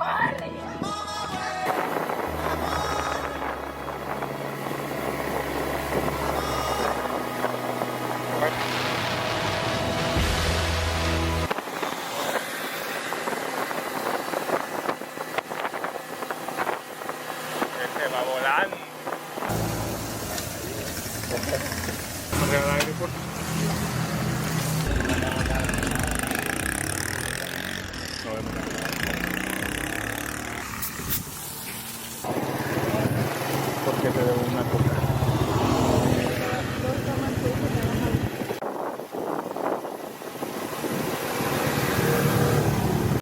Este va volando. Vamos a regalar aire por... Nos vemos. Porque te debo una coca.